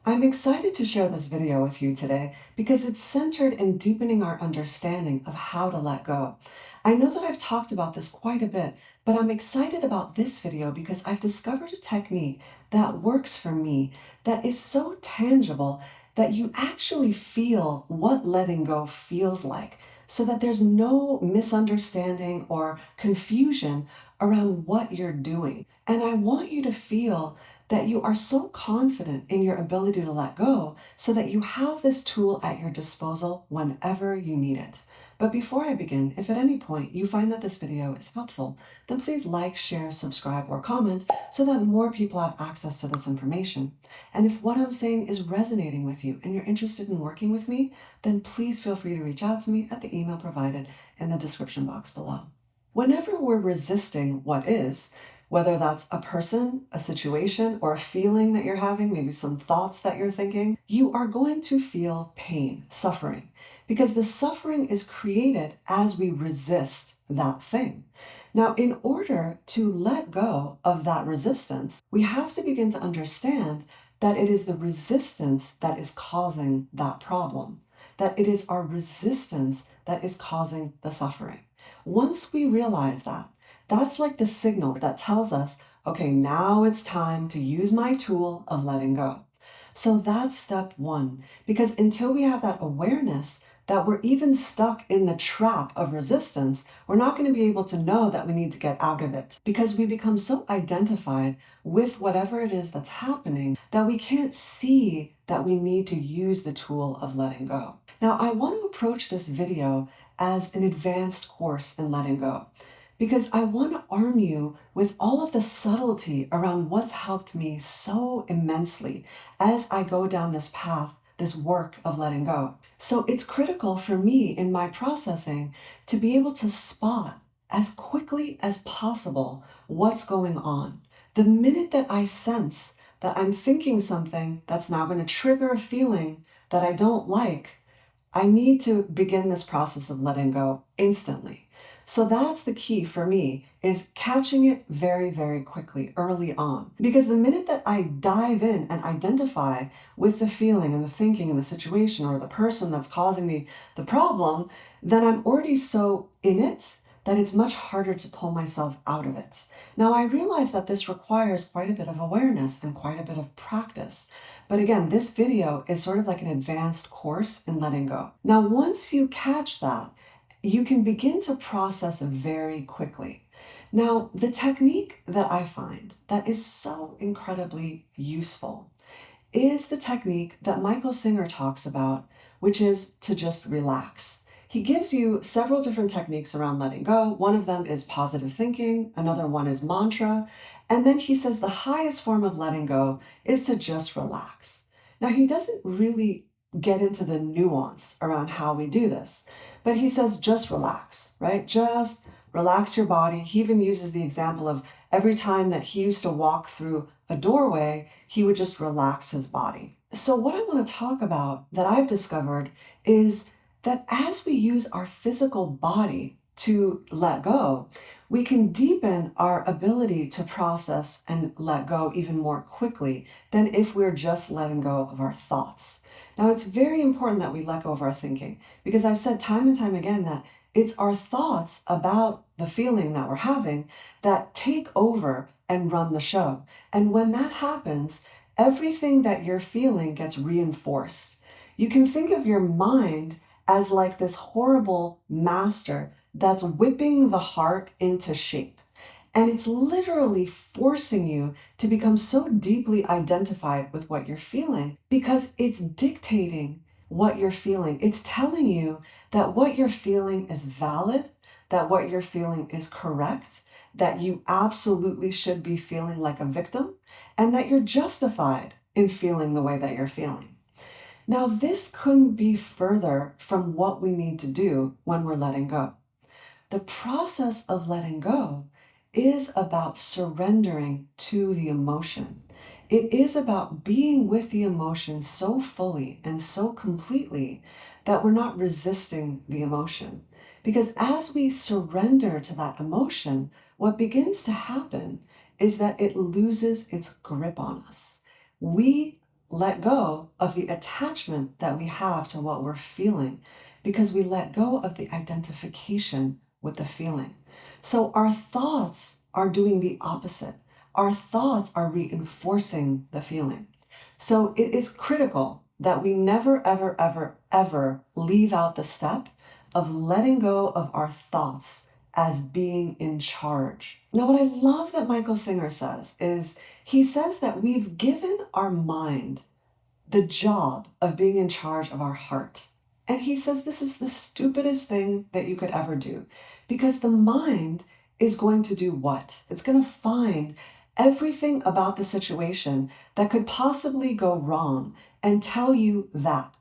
I'm excited to share this video with you today because it's centered in deepening our understanding of how to let go. I know that I've talked about this quite a bit, but I'm excited about this video because I've discovered a technique that works for me that is so tangible that you actually feel what letting go feels like, so that there's no misunderstanding or confusion around what you're doing. And I want you to feel that you are so confident in your ability to let go so that you have this tool at your disposal whenever you need it. But before I begin, if at any point you find that this video is helpful, then please like, share, subscribe, or comment so that more people have access to this information. And if what I'm saying is resonating with you and you're interested in working with me, then please feel free to reach out to me at the email provided in the description box below. Whenever we're resisting what is, whether that's a person, a situation, or a feeling that you're having, maybe some thoughts that you're thinking, you are going to feel pain, suffering, because the suffering is created as we resist that thing. Now, in order to let go of that resistance, we have to begin to understand that it is the resistance that is causing that problem, that it is our resistance that is causing the suffering. Once we realize that, that's like the signal that tells us, okay, now it's time to use my tool of letting go. So that's step one, because until we have that awareness that we're even stuck in the trap of resistance, we're not going to be able to know that we need to get out of it, because we become so identified with whatever it is that's happening that we can't see that we need to use the tool of letting go. Now, I want to approach this video as an advanced course in letting go, because I want to arm you with all of the subtlety around what's helped me so immensely as I go down this path, this work of letting go. So it's critical for me in my processing to be able to spot as quickly as possible what's going on. The minute that I sense that I'm thinking something that's now going to trigger a feeling that I don't like, I need to begin this process of letting go instantly. So that's the key for me, is catching it very, very quickly, early on. Because the minute that I dive in and identify with the feeling and the thinking and the situation or the person that's causing me the problem, then I'm already so in it that it's much harder to pull myself out of it. Now, I realize that this requires quite a bit of awareness and quite a bit of practice. But again, this video is sort of like an advanced course in letting go. Now, once you catch that, you can begin to process very quickly. Now, the technique that I find that is so incredibly useful is the technique that Michael Singer talks about, which is to just relax. He gives you several different techniques around letting go. One of them is positive thinking, another one is mantra, and then he says the highest form of letting go is to just relax. Now, he doesn't really get into the nuance around how we do this, but he says just relax, right? Just relax your body. He even uses the example of every time that he used to walk through a doorway, he would just relax his body. So what I want to talk about that I've discovered is that as we use our physical body to let go, we can deepen our ability to process and let go even more quickly than if we're just letting go of our thoughts. Now, it's very important that we let go of our thinking, because I've said time and time again that it's our thoughts about the feeling that we're having that take over and run the show. And when that happens, everything that you're feeling gets reinforced. You can think of your mind as like this horrible master that's whipping the heart into shape. And it's literally forcing you to become so deeply identified with what you're feeling because it's dictating what you're feeling. It's telling you that what you're feeling is valid, that what you're feeling is correct, that you absolutely should be feeling like a victim, and that you're justified in feeling the way that you're feeling. Now, this couldn't be further from what we need to do when we're letting go. The process of letting go is about surrendering to the emotion. It is about being with the emotion so fully and so completely that we're not resisting the emotion. Because as we surrender to that emotion, what begins to happen is that it loses its grip on us. We let go of the attachment that we have to what we're feeling because we let go of the identification with the feeling. So our thoughts are doing the opposite. Our thoughts are reinforcing the feeling. So it is critical that we never, ever, ever, ever leave out the step of letting go of our thoughts as being in charge. Now, what I love that Michael Singer says is he says that we've given our mind the job of being in charge of our heart. And he says this is the stupidest thing that you could ever do because the mind is going to do what? It's going to find everything about the situation that could possibly go wrong and tell you that.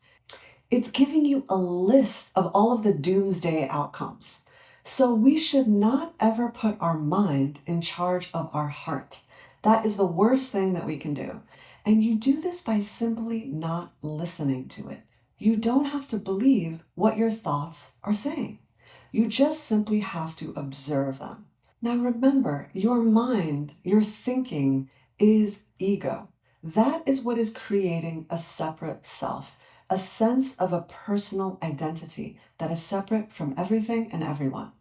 It's giving you a list of all of the doomsday outcomes. So we should not ever put our mind in charge of our heart. That is the worst thing that we can do. And you do this by simply not listening to it. You don't have to believe what your thoughts are saying. You just simply have to observe them. Now remember, your mind, your thinking is ego. That is what is creating a separate self, a sense of a personal identity that is separate from everything and everyone.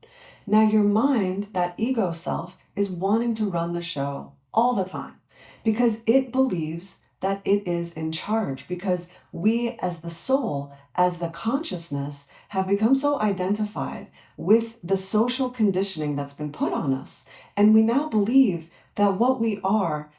Now your mind, that ego self, is wanting to run the show all the time because it believes that it is in charge, because we as the soul, as the consciousness, have become so identified with the social conditioning that's been put on us. And we now believe that what we are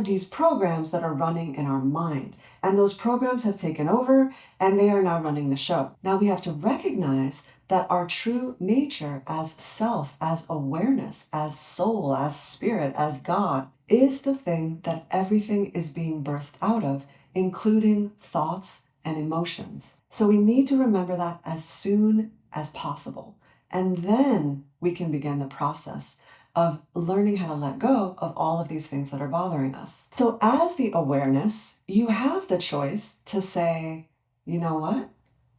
these programs that are running in our mind. And those programs have taken over and they are now running the show. Now we have to recognize that our true nature as self, as awareness, as soul, as spirit, as God, is the thing that everything is being birthed out of, including thoughts and emotions. So we need to remember that as soon as possible. And then we can begin the process of learning how to let go of all of these things that are bothering us. So as the awareness, you have the choice to say, you know what?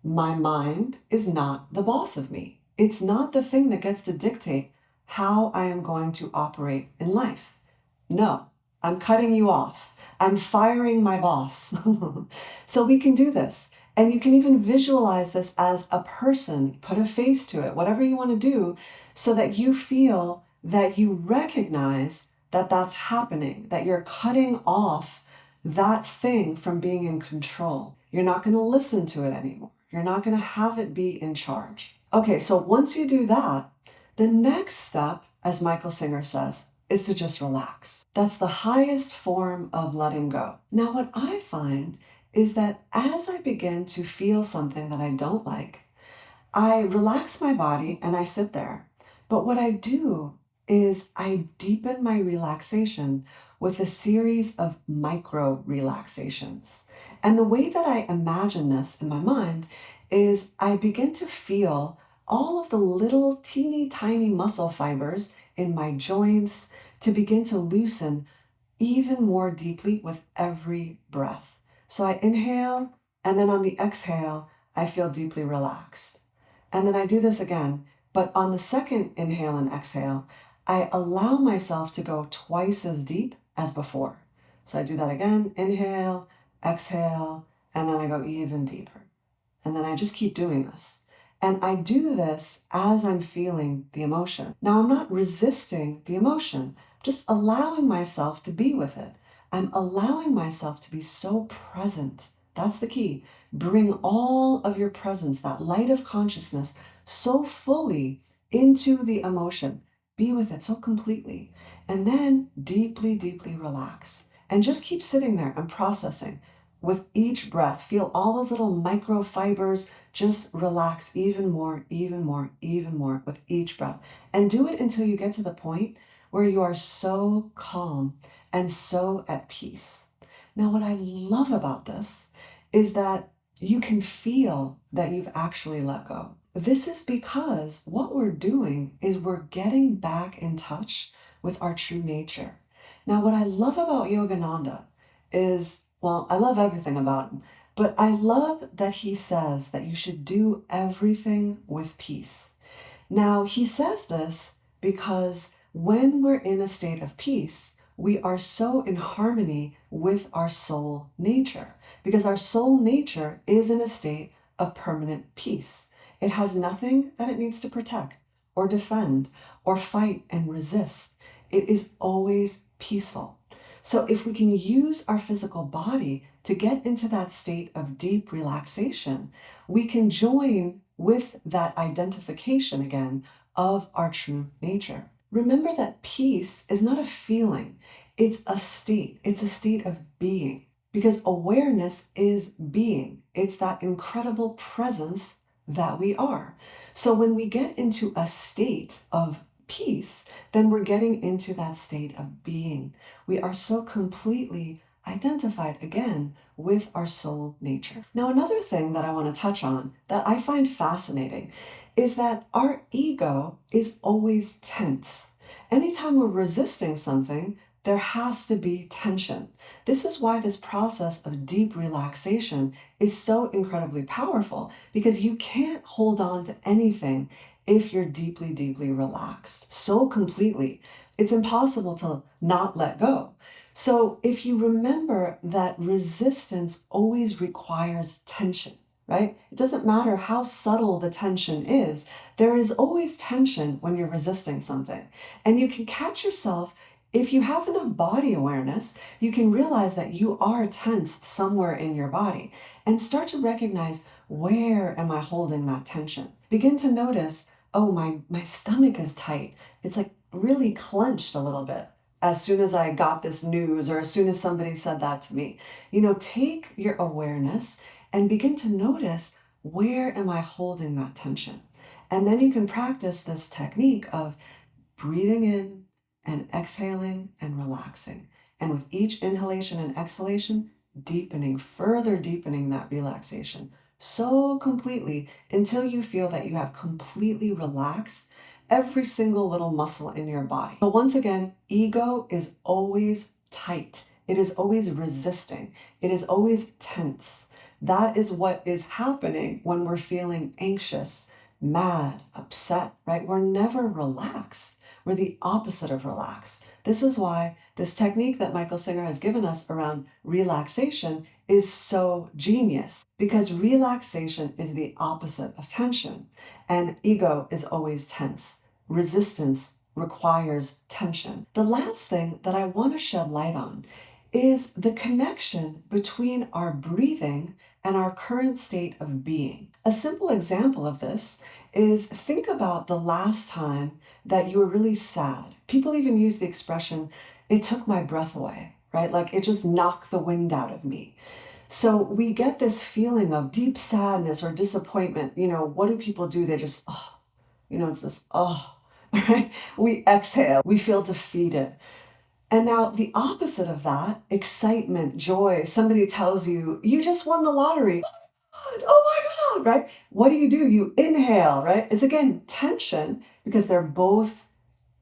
My mind is not the boss of me. It's not the thing that gets to dictate how I am going to operate in life. No, I'm cutting you off. I'm firing my boss. So we can do this. And you can even visualize this as a person, put a face to it, whatever you want to do, so that you feel that you recognize that that's happening, that you're cutting off that thing from being in control. You're not going to listen to it anymore. You're not going to have it be in charge. Okay, so once you do that, the next step, as Michael Singer says, is to just relax. That's the highest form of letting go. Now, what I find is that as I begin to feel something that I don't like, I relax my body and I sit there. But what I do is I deepen my relaxation with a series of micro relaxations. And the way that I imagine this in my mind is I begin to feel all of the little teeny tiny muscle fibers in my joints to begin to loosen even more deeply with every breath. So I inhale, and then on the exhale, I feel deeply relaxed. And then I do this again, but on the second inhale and exhale, I allow myself to go twice as deep as before. So I do that again, inhale, exhale, and then I go even deeper. And then I just keep doing this. And I do this as I'm feeling the emotion. Now, I'm not resisting the emotion, just allowing myself to be with it. I'm allowing myself to be so present. That's the key. Bring all of your presence, that light of consciousness, so fully into the emotion. Be with it so completely. And then deeply, deeply relax. And just keep sitting there and processing. With each breath, feel all those little microfibers just relax even more, even more, even more with each breath. And do it until you get to the point where you are so calm and so at peace. Now, what I love about this is that you can feel that you've actually let go. This is because what we're doing is we're getting back in touch with our true nature. Now, what I love about Yogananda is, well, I love everything about him, but I love that he says that you should do everything with peace. Now, he says this because when we're in a state of peace, we are so in harmony with our soul nature, because our soul nature is in a state of permanent peace. It has nothing that it needs to protect or defend or fight and resist. It is always peaceful. So if we can use our physical body to get into that state of deep relaxation, we can join with that identification again of our true nature. Remember that peace is not a feeling, it's a state. It's a state of being, because awareness is being. It's that incredible presence that we are. So when we get into a state of peace, then we're getting into that state of being. We are so completely identified again with our soul nature. Now, another thing that I want to touch on that I find fascinating is that our ego is always tense. Anytime we're resisting something, there has to be tension. This is why this process of deep relaxation is so incredibly powerful, because you can't hold on to anything if you're deeply, deeply relaxed so completely. It's impossible to not let go. So if you remember that resistance always requires tension, right? It doesn't matter how subtle the tension is, there is always tension when you're resisting something. And you can catch yourself, if you have enough body awareness, you can realize that you are tense somewhere in your body and start to recognize, where am I holding that tension? Begin to notice, oh, my stomach is tight. It's like really clenched a little bit as soon as I got this news, or as soon as somebody said that to me. Take your awareness and begin to notice, where am I holding that tension? And then you can practice this technique of breathing in and exhaling and relaxing. And with each inhalation and exhalation, deepening, further deepening that relaxation so completely until you feel that you have completely relaxed every single little muscle in your body. So once again, ego is always tight. It is always resisting. It is always tense. That is what is happening when we're feeling anxious, mad, upset, right? We're never relaxed. We're the opposite of relaxed. This is why this technique that Michael Singer has given us around relaxation is so genius, because relaxation is the opposite of tension, and ego is always tense. Resistance requires tension. The last thing that I want to shed light on is the connection between our breathing and our current state of being. A simple example of this is, think about the last time that you were really sad. People even use the expression, it took my breath away, right? Like it just knocked the wind out of me. So we get this feeling of deep sadness or disappointment. What do people do? They just, oh, it's this, oh, right? We exhale, we feel defeated. And now the opposite of that, excitement, joy, somebody tells you, you just won the lottery. Oh my God, right? What do? You inhale, right? It's again tension, because they're both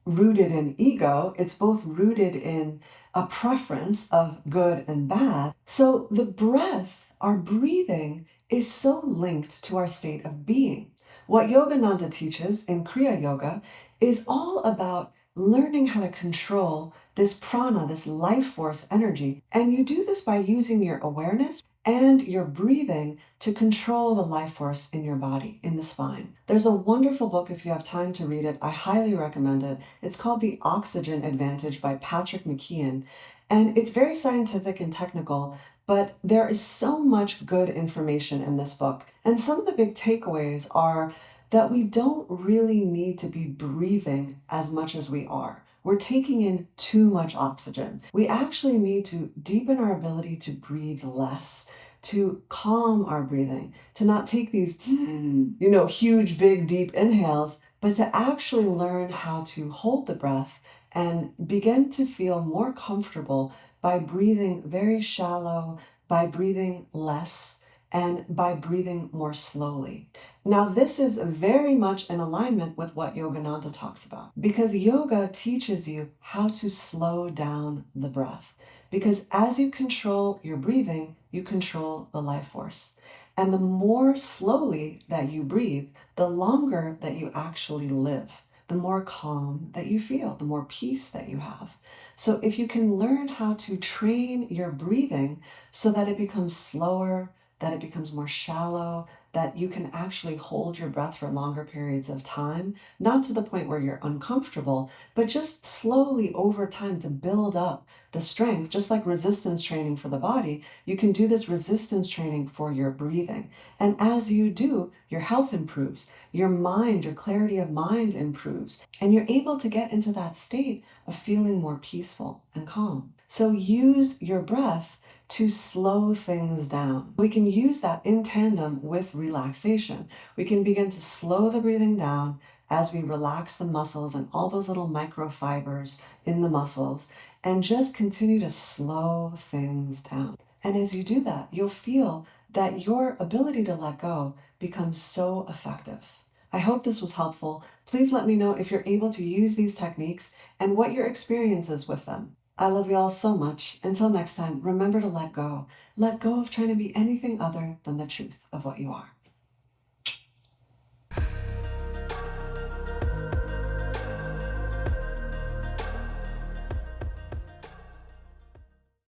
rooted in ego. It's both rooted in a preference of good and bad. So the breath, our breathing, is so linked to our state of being. What Yogananda teaches in Kriya Yoga is all about learning how to control this prana, this life force energy. And you do this by using your awareness and your breathing to control the life force in your body, in the spine. There's a wonderful book, if you have time to read it, I highly recommend it. It's called The Oxygen Advantage by Patrick McKeon. And it's very scientific and technical, but there is so much good information in this book. And some of the big takeaways are that we don't really need to be breathing as much as we are. We're taking in too much oxygen. We actually need to deepen our ability to breathe less, to calm our breathing, to not take these, huge, big, deep inhales, but to actually learn how to hold the breath and begin to feel more comfortable by breathing very shallow, by breathing less, and by breathing more slowly. Now, this is very much in alignment with what Yogananda talks about, because yoga teaches you how to slow down the breath. Because as you control your breathing, you control the life force. And the more slowly that you breathe, the longer that you actually live. the more calm that you feel, the more peace that you have. So if you can learn how to train your breathing so that it becomes slower, that it becomes more shallow, that you can actually hold your breath for longer periods of time, not to the point where you're uncomfortable, but just slowly over time to build up the strength, just like resistance training for the body, you can do this resistance training for your breathing. And as you do, your health improves, your mind, your clarity of mind improves, and you're able to get into that state of feeling more peaceful and calm. So use your breath to slow things down. We can use that in tandem with relaxation. We can begin to slow the breathing down as we relax the muscles and all those little microfibers in the muscles and just continue to slow things down. And as you do that, you'll feel that your ability to let go becomes so effective. I hope this was helpful. Please let me know if you're able to use these techniques and what your experience is with them. I love you all so much. Until next time, remember to let go. Let go of trying to be anything other than the truth of what you are.